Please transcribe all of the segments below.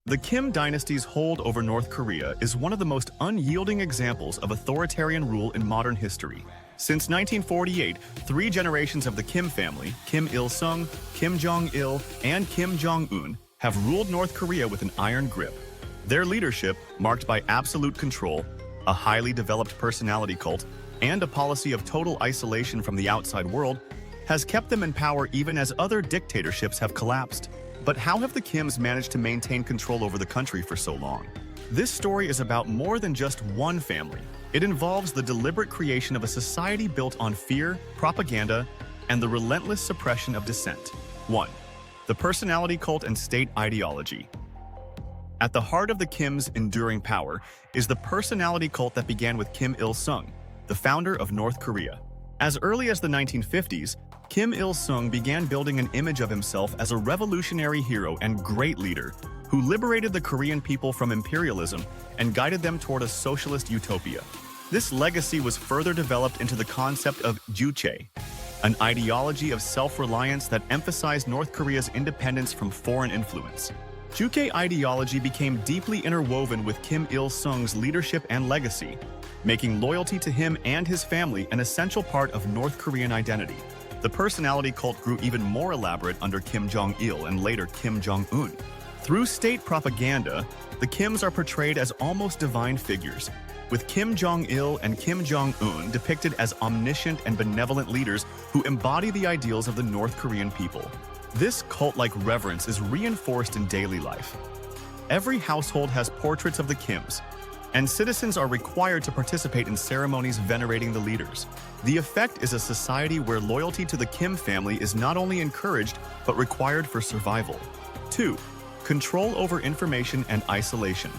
The Kim dynasty's hold over North Korea is one of the most unyielding examples of authoritarian rule in modern history. Since 1948, three generations of the Kim family, Kim Il-sung, Kim Jong-il, and Kim Jong-un, have ruled North Korea with an iron grip. Their leadership, marked by absolute control, a highly developed personality cult, and a policy of total isolation from the outside world, has kept them in power even as other dictatorships have collapsed. But how have the Kims managed to maintain control over the country for so long? This story is about more than just one family. It involves the deliberate creation of a society built on fear, propaganda, and the relentless suppression of dissent. 1. The personality cult and state ideology. At the heart of the Kims' enduring power is the personality cult that began with Kim Il-sung, the founder of North Korea. As early as the 1950s, Kim Il-sung began building an image of himself as a revolutionary hero and great leader who liberated the Korean people from imperialism and guided them toward a socialist utopia. This legacy was further developed into the concept of juche, an ideology of self-reliance that emphasized North Korea's independence from foreign influence. Juche ideology became deeply interwoven with Kim Il-sung's leadership and legacy, making loyalty to him and his family an essential part of North Korean identity. The personality cult grew even more elaborate under Kim Jong-il and later Kim Jong-un. Through state propaganda, the Kims are portrayed as almost divine figures, with Kim Jong-il and Kim Jong-un depicted as omniscient and benevolent leaders who embody the ideals of the North Korean people. This cult-like reverence is reinforced in daily life. Every household has portraits of the Kims, and citizens are required to participate in ceremonies venerating the leaders. The effect is a society where loyalty to the Kim family is not only encouraged, but required for survival. 2. Control over information and isolation.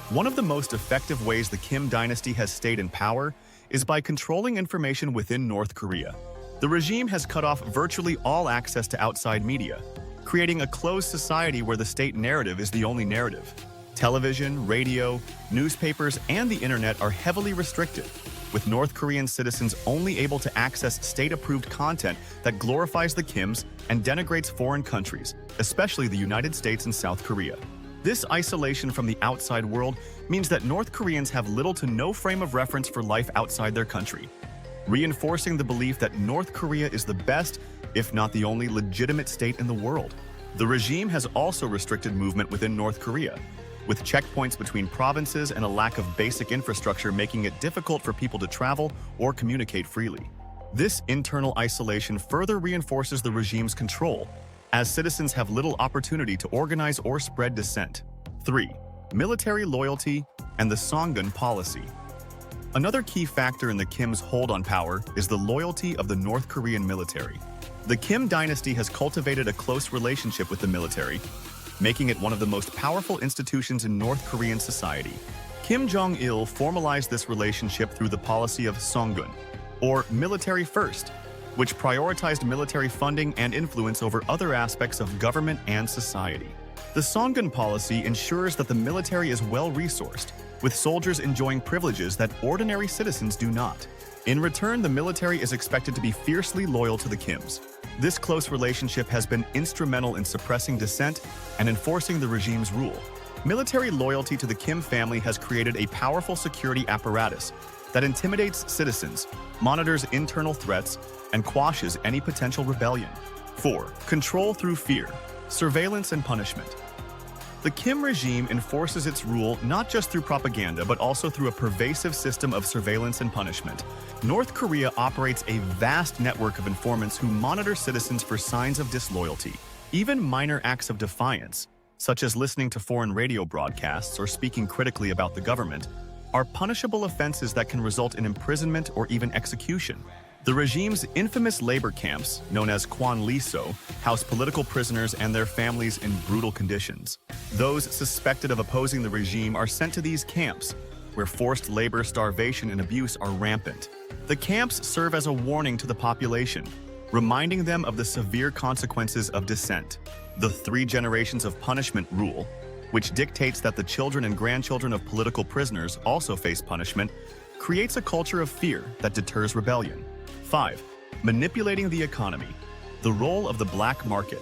One of the most effective ways the Kim dynasty has stayed in power is by controlling information within North Korea. The regime has cut off virtually all access to outside media, creating a closed society where the state narrative is the only narrative. Television, radio, newspapers, and the internet are heavily restricted, with North Korean citizens only able to access state-approved content that glorifies the Kims and denigrates foreign countries, especially the United States and South Korea. This isolation from the outside world means that North Koreans have little to no frame of reference for life outside their country, reinforcing the belief that North Korea is the best, if not the only legitimate state in the world. The regime has also restricted movement within North Korea, with checkpoints between provinces and a lack of basic infrastructure making it difficult for people to travel or communicate freely. This internal isolation further reinforces the regime's control, as citizens have little opportunity to organize or spread dissent. 3. Military loyalty and the Jong-un policy. Another key factor in the Kims' hold on power is the loyalty of the North Korean military. The Kim dynasty has cultivated a close relationship with the military, making it one of the most powerful institutions in North Korean society. Kim Jong-il formalized this relationship through the policy of Jong-un, or military first, which prioritized military funding and influence over other aspects of government and society. The Jong-un policy ensures that the military is well-resourced, with soldiers enjoying privileges that ordinary citizens do not. In return, the military is expected to be fiercely loyal to the Kims. This close relationship has been instrumental in suppressing dissent and enforcing the regime's rule. Military loyalty to the Kim family has created a powerful security apparatus that intimidates citizens, monitors internal threats, and quashes any potential rebellion. 4. Control through fear, surveillance, and punishment. The Kim regime enforces its rule not just through propaganda, but also through a pervasive system of surveillance and punishment. North Korea operates a vast network of informants who monitor citizens for signs of disloyalty. Even minor acts of defiance, such as listening to foreign radio broadcasts or speaking critically about the government, are punishable offenses that can result in imprisonment or even execution. The regime's infamous labor camps, known as Kwanliso, house political prisoners and their families in brutal conditions. Those suspected of opposing the regime are sent to these camps, where forced labor, starvation, and abuse are rampant. The camps serve as a warning to the population, reminding them of the severe consequences of dissent. The 3 generations of punishment rule, which dictates that the children and grandchildren of political prisoners also face punishment, creates a culture of fear that deters rebellion. 5. Manipulating the economy. The role of the black market.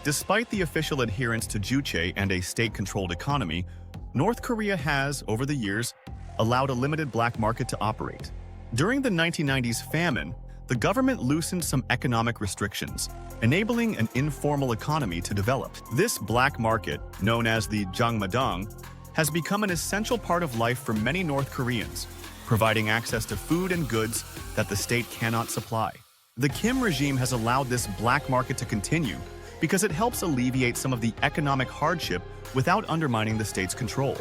Despite the official adherence to juche and a state-controlled economy, North Korea has, over the years, allowed a limited black market to operate. During the 1990s famine, the government loosened some economic restrictions, enabling an informal economy to develop. This black market, known as the Jangmadang, has become an essential part of life for many North Koreans, providing access to food and goods that the state cannot supply. The Kim regime has allowed this black market to continue because it helps alleviate some of the economic hardship without undermining the state's control.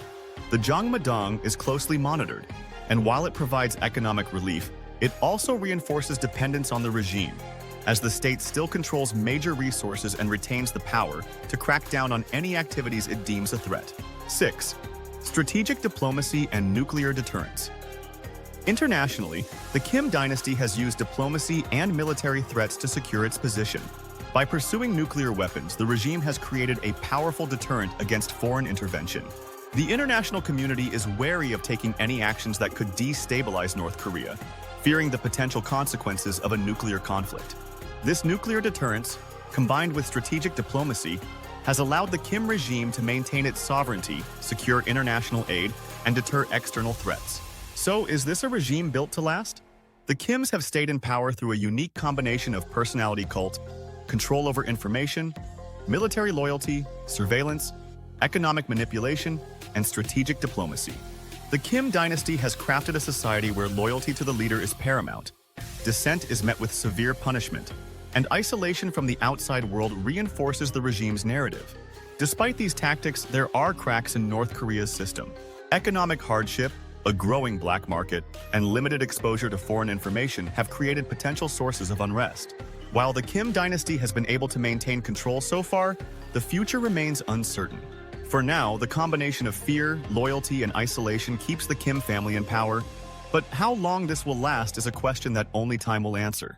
The Jangmadang is closely monitored, and while it provides economic relief, it also reinforces dependence on the regime, as the state still controls major resources and retains the power to crack down on any activities it deems a threat. 6. Strategic diplomacy and nuclear deterrence. Internationally, the Kim dynasty has used diplomacy and military threats to secure its position. By pursuing nuclear weapons, the regime has created a powerful deterrent against foreign intervention. The international community is wary of taking any actions that could destabilize North Korea, fearing the potential consequences of a nuclear conflict. This nuclear deterrence, combined with strategic diplomacy, has allowed the Kim regime to maintain its sovereignty, secure international aid, and deter external threats. So, is this a regime built to last? The Kims have stayed in power through a unique combination of personality cult, control over information, military loyalty, surveillance, economic manipulation, and strategic diplomacy. The Kim dynasty has crafted a society where loyalty to the leader is paramount, dissent is met with severe punishment, and isolation from the outside world reinforces the regime's narrative. Despite these tactics, there are cracks in North Korea's system. Economic hardship, a growing black market, and limited exposure to foreign information have created potential sources of unrest. While the Kim dynasty has been able to maintain control so far, the future remains uncertain. For now, the combination of fear, loyalty, and isolation keeps the Kim family in power, but how long this will last is a question that only time will answer.